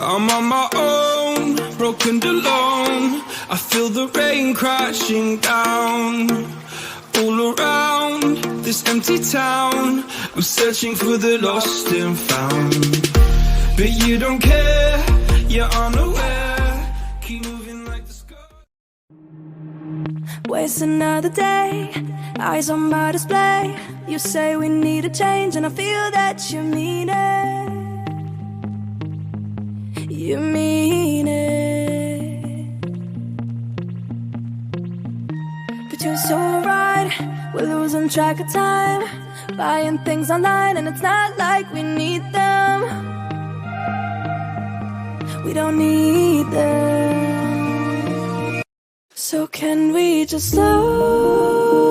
I'm on my own, broken and alone. I feel the rain crashing down all around this empty town. I'm searching for the lost and found, but you don't care, you're unaware. Keep moving like the sky. Waste another day, eyes on my display. You say we need a change and I feel that you mean it. You mean it. But you're so right, we're losing track of time, buying things online and it's not like we need them. We don't need them. So can we just slow